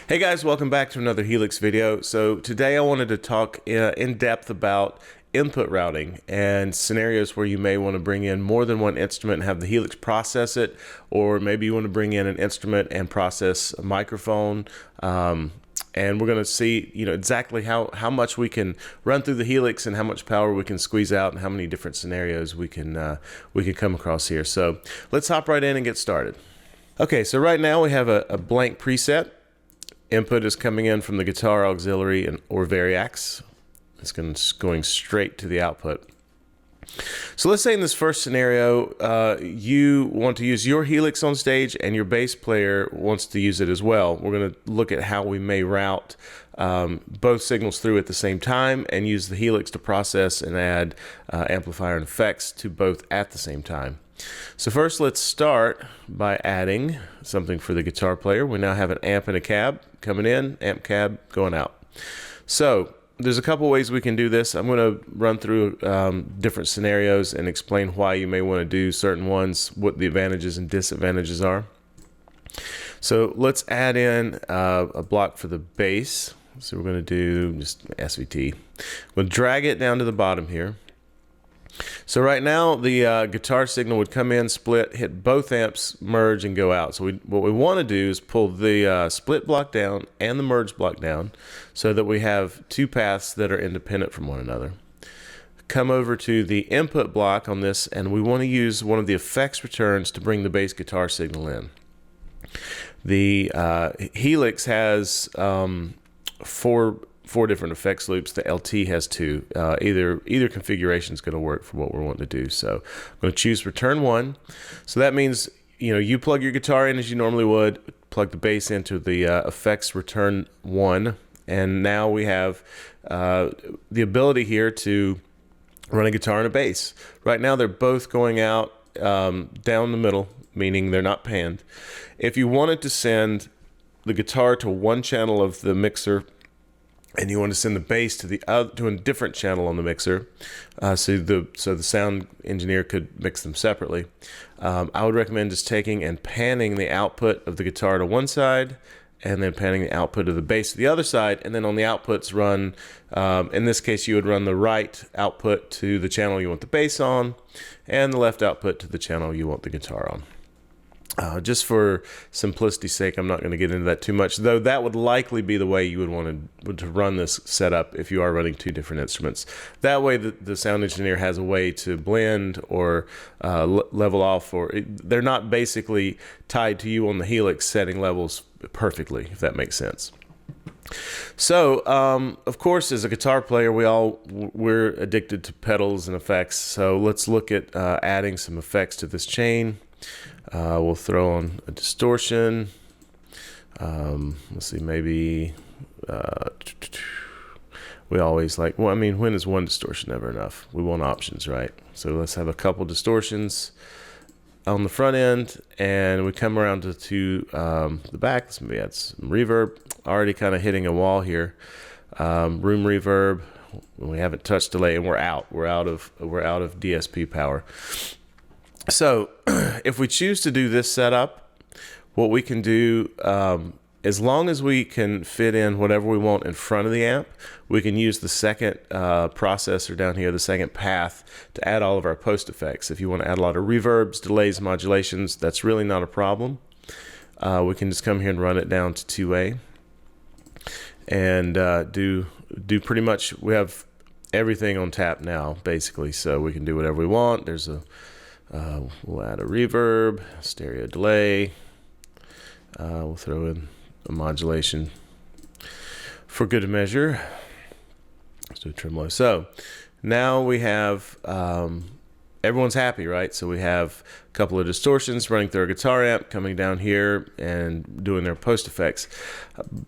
Hey guys, welcome back to another Helix video. So today I wanted to talk in depth about input routing and scenarios where you may want to bring in more than one instrument and have the Helix process it, or maybe you want to bring in an instrument and process a microphone. And we're going to see, exactly how much we can run through the Helix and how much power we can squeeze out and how many different scenarios we can come across here. So let's hop right in and get started. Okay, so right now we have a blank preset. Input is coming in from the guitar auxiliary or Variax. It's going straight to the output. So let's say in this first scenario, you want to use your Helix on stage and your bass player wants to use it as well. We're going to look at how we may route both signals through at the same time and use the Helix to process and add amplifier and effects to both at the same time. So first, let's start by adding something for the guitar player. We now have an amp and a cab coming in, amp cab going out. So there's a couple ways we can do this. I'm going to run through different scenarios and explain why you may want to do certain ones, what the advantages and disadvantages are. So let's add in a block for the bass. So we're going to do just SVT. We'll drag it down to the bottom here. So right now the guitar signal would come in, split, hit both amps, merge, and go out. So what we want to do is pull the split block down and the merge block down so that we have two paths that are independent from one another. Come over to the input block on this, and we want to use one of the effects returns to bring the bass guitar signal in. The Helix has four different effects loops. The LT has two. Either configuration is going to work for what we're wanting to do. So I'm going to choose return one. So that means you plug your guitar in as you normally would, plug the bass into the effects return one, and now we have the ability here to run a guitar and a bass. Right now they're both going out down the middle, meaning they're not panned. If you wanted to send the guitar to one channel of the mixer and you want to send the bass to a different channel on the mixer, so the sound engineer could mix them separately, I would recommend just taking and panning the output of the guitar to one side and then panning the output of the bass to the other side, and then on the outputs run, in this case you would run the right output to the channel you want the bass on and the left output to the channel you want the guitar on. Just for simplicity's sake, I'm not going to get into that too much, though that would likely be the way you would want to run this setup if you are running two different instruments. That way the sound engineer has a way to blend or level off, or they're not basically tied to you on the Helix setting levels perfectly, if that makes sense. So, of course, as a guitar player, we're addicted to pedals and effects, so let's look at adding some effects to this chain. We'll throw on a distortion. Let's see, maybe we always when is one distortion ever enough? We want options, right? So let's have a couple distortions on the front end, and we come around to the back. Let's maybe add some reverb. Already kind of hitting a wall here. Room reverb. We haven't touched delay, and we're out of DSP power. So if we choose to do this setup, what we can do, as long as we can fit in whatever we want in front of the amp, we can use the second processor down here, the second path, to add all of our post effects. If you want to add a lot of reverbs, delays, modulations, that's really not a problem. We can just come here and run it down to 2A and do pretty much, we have everything on tap now, basically, so we can do whatever we want. There's we'll add a reverb, stereo delay. We'll throw in a modulation for good measure. Let's do a tremolo. So now we have, everyone's happy, right? So we have a couple of distortions running through our guitar amp, coming down here and doing their post effects.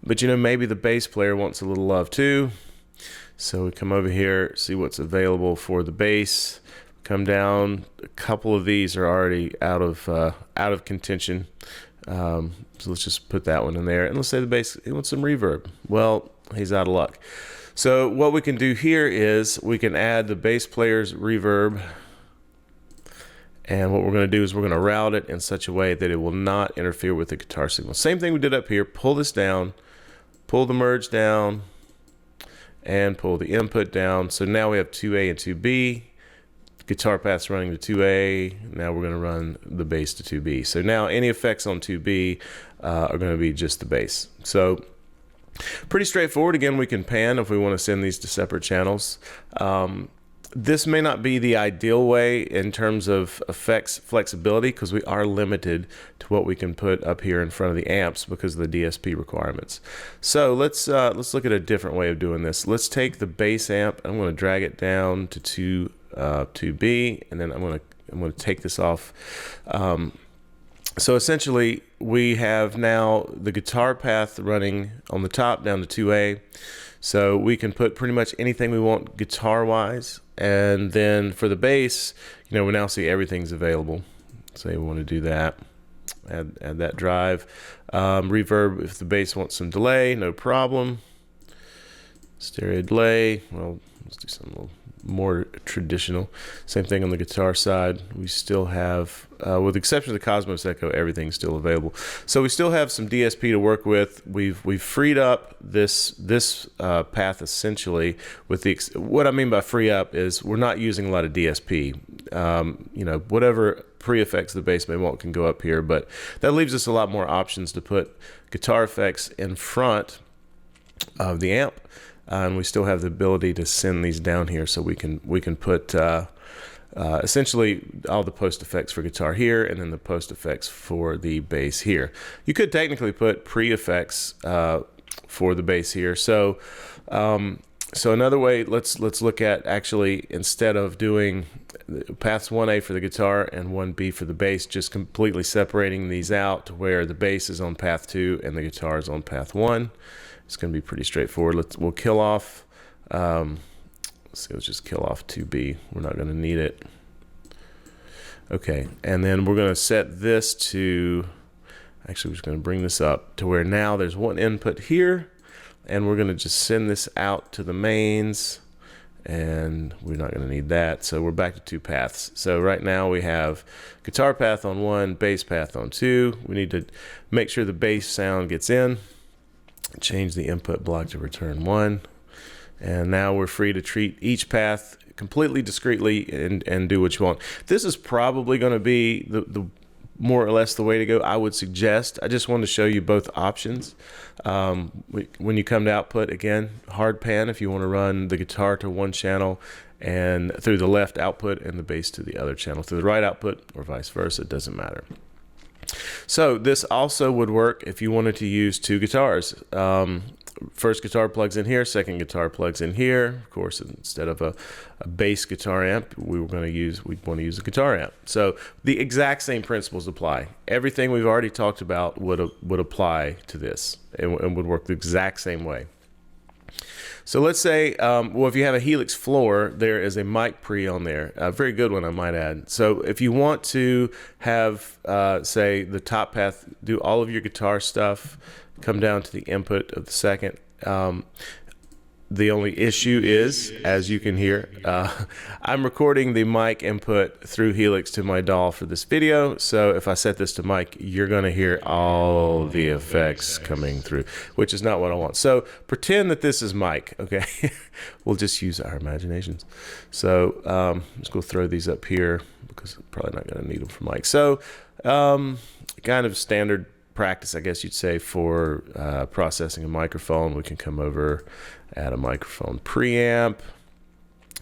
But maybe the bass player wants a little love too. So we come over here, see what's available for the bass. Come down, a couple of these are already out of contention. So let's just put that one in there. And let's say the bass, he wants some reverb. Well, he's out of luck. So what we can do here is we can add the bass player's reverb. And what we're going to do is we're going to route it in such a way that it will not interfere with the guitar signal. Same thing we did up here. Pull this down, pull the merge down and pull the input down. So now we have 2A and 2B. Guitar path's running to 2A. Now we're going to run the bass to 2B. So now any effects on 2B are going to be just the bass. So pretty straightforward. Again, we can pan if we want to send these to separate channels. This may not be the ideal way in terms of effects flexibility, because we are limited to what we can put up here in front of the amps because of the DSP requirements. So let's look at a different way of doing this. Let's take the bass amp. I'm going to drag it down to 2B, and then I'm going to take this off. So essentially, we have now the guitar path running on the top down to 2A. So we can put pretty much anything we want guitar-wise. And then for the bass, we now see everything's available. Say we want to do that. Add that drive. Reverb, if the bass wants some delay, no problem. Stereo delay, well, let's do something a little more traditional. Same thing on the guitar side. We still have, with the exception of the Cosmos Echo, everything's still available. So we still have some DSP to work with. We've freed up this path essentially. With what I mean by free up is we're not using a lot of DSP. Whatever pre-effects the bass may want can go up here, but that leaves us a lot more options to put guitar effects in front of the amp. And we still have the ability to send these down here, so we can put essentially all the post effects for guitar here, and then the post effects for the bass here. You could technically put pre-effects for the bass here. So another way, let's look at actually, instead of doing paths 1A for the guitar and 1B for the bass, just completely separating these out to where the bass is on path 2 and the guitar is on path 1. It's going to be pretty straightforward. We'll kill off, let's just kill off 2B. We're not going to need it. Okay, and then we're going to set this to, actually we're just going to bring this up to where now there's one input here, and we're going to just send this out to the mains, and we're not going to need that. So we're back to 2 paths. So right now we have guitar path on 1, bass path on 2. We need to make sure the bass sound gets in. Change the input block to return 1, and now we're free to treat each path completely discretely and do what you want. This is probably going to be the more or less the way to go, I would suggest. I just wanted to show you both options. When you come to output, again, hard pan if you want to run the guitar to one channel and through the left output, and the bass to the other channel through the right output, or vice versa. It doesn't matter. So this also would work if you wanted to use 2 guitars. First guitar plugs in here, second guitar plugs in here. Of course, instead of a bass guitar amp, we'd want to use a guitar amp. So the exact same principles apply. Everything we've already talked about would apply to this, and would work the exact same way. So let's say, well, if you have a Helix floor, there is a mic pre on there, a very good one, I might add. So if you want to have, say, the top path do all of your guitar stuff, come down to the input of the second. The only issue is, as you can hear, I'm recording the mic input through Helix to my DAW for this video. So if I set this to mic, you're going to hear all the effects coming through, which is not what I want. So pretend that this is mic, okay? We'll just use our imaginations. So I'm just going to throw these up here because I'm probably not going to need them for mic. So kind of standard practice, I guess you'd say, for processing a microphone. We can come over, add a microphone preamp.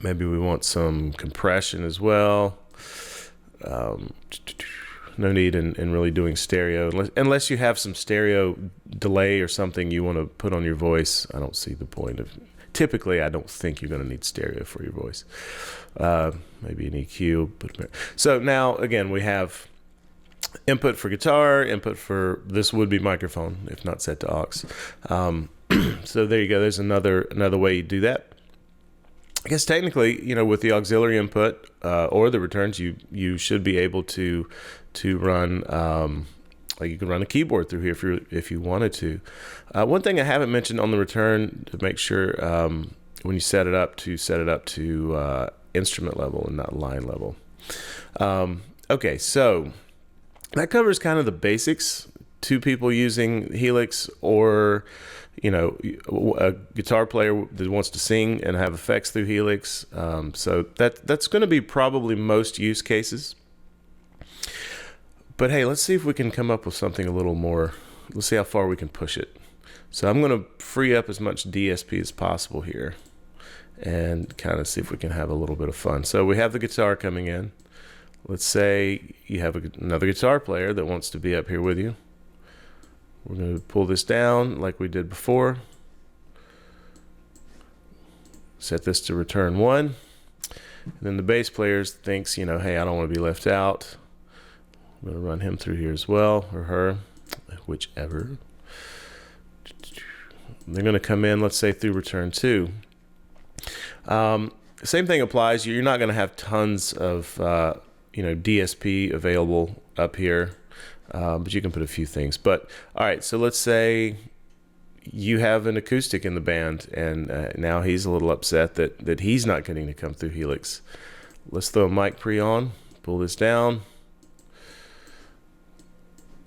Maybe we want some compression as well. No need in really doing stereo, unless you have some stereo delay or something you want to put on your voice. I don't see the point of. Typically, I don't think you're going to need stereo for your voice. Maybe an EQ. So now, again, we have input for guitar, input for this would be microphone if not set to aux. So there you go. There's another way you do that. I guess technically, with the auxiliary input or the returns, you should be able to run like you can run a keyboard through here if you wanted to. One thing I haven't mentioned on the return to make sure when you set it up to instrument level and not line level. Okay, so that covers kind of the basics. two people using Helix, or a guitar player that wants to sing and have effects through Helix. So that's going to be probably most use cases. But hey, let's see if we can come up with something a little more. Let's see how far we can push it. So I'm going to free up as much DSP as possible here and kind of see if we can have a little bit of fun. So we have the guitar coming in. Let's say you have another guitar player that wants to be up here with you. We're going to pull this down like we did before. Set this to return 1. And then the bass player thinks, hey, I don't want to be left out. I'm going to run him through here as well, or her, whichever. They're going to come in, let's say, through return 2. Same thing applies. You're not going to have tons of DSP available up here, but you can put a few things. But all right, so let's say you have an acoustic in the band, and now he's a little upset that he's not getting to come through Helix. Let's throw a mic pre on, pull this down,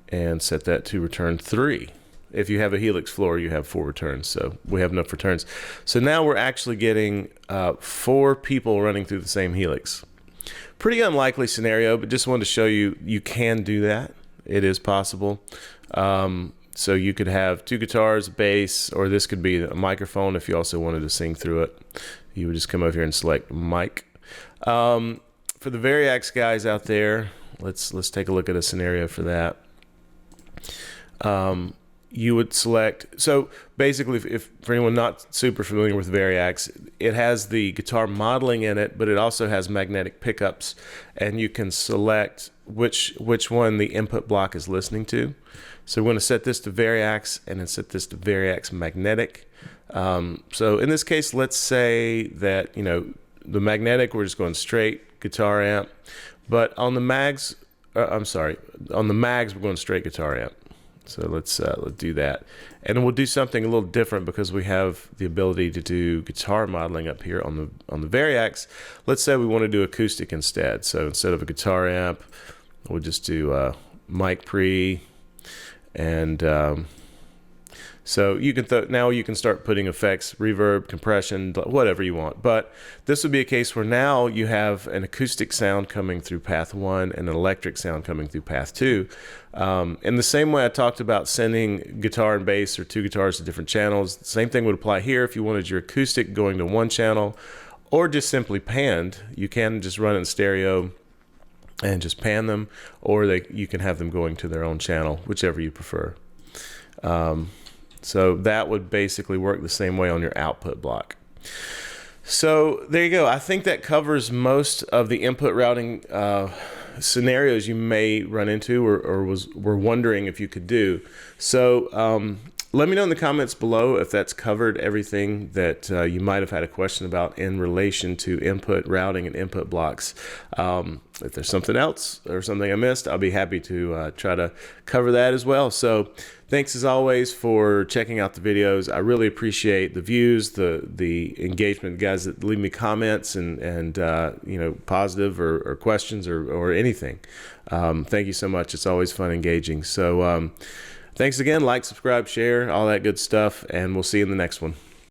and set that to return 3. If you have a Helix floor, you have 4 returns, so we have enough returns. So now we're actually getting 4 people running through the same Helix. Pretty unlikely scenario, but just wanted to show you can do that. It is possible. So you could have 2 guitars, bass, or this could be a microphone if you also wanted to sing through it. You would just come over here and select mic. For the Variax guys out there, let's take a look at a scenario for that. You would select, so basically if for anyone not super familiar with Variax, it has the guitar modeling in it, but it also has magnetic pickups, and you can select which one the input block is listening to. So we're going to set this to Variax and then set this to Variax magnetic. So in this case, let's say that the magnetic, we're just going straight guitar amp, but on the mags, on the mags we're going straight guitar amp. So let's do that, and we'll do something a little different because we have the ability to do guitar modeling up here on the Variax. Let's say we want to do acoustic instead. So instead of a guitar amp, we'll just do mic pre, and so you can now you can start putting effects, reverb, compression, whatever you want. But this would be a case where now you have an acoustic sound coming through path 1 and an electric sound coming through path 2. In the same way I talked about sending guitar and bass or 2 guitars to different channels, the same thing would apply here. If you wanted your acoustic going to 1 channel or just simply panned, you can just run it in stereo and just pan them, or you can have them going to their own channel, whichever you prefer. So that would basically work the same way on your output block. So there you go. I think that covers most of the input routing scenarios you may run into or were wondering if you could do. So let me know in the comments below if that's covered everything that you might have had a question about in relation to input routing and input blocks. If there's something else or something I missed, I'll be happy to try to cover that as well. So thanks as always for checking out the videos. I really appreciate the views, the engagement, guys that leave me comments and positive or questions or anything. Thank you so much. It's always fun engaging. So thanks again. Like, subscribe, share, all that good stuff, and we'll see you in the next one.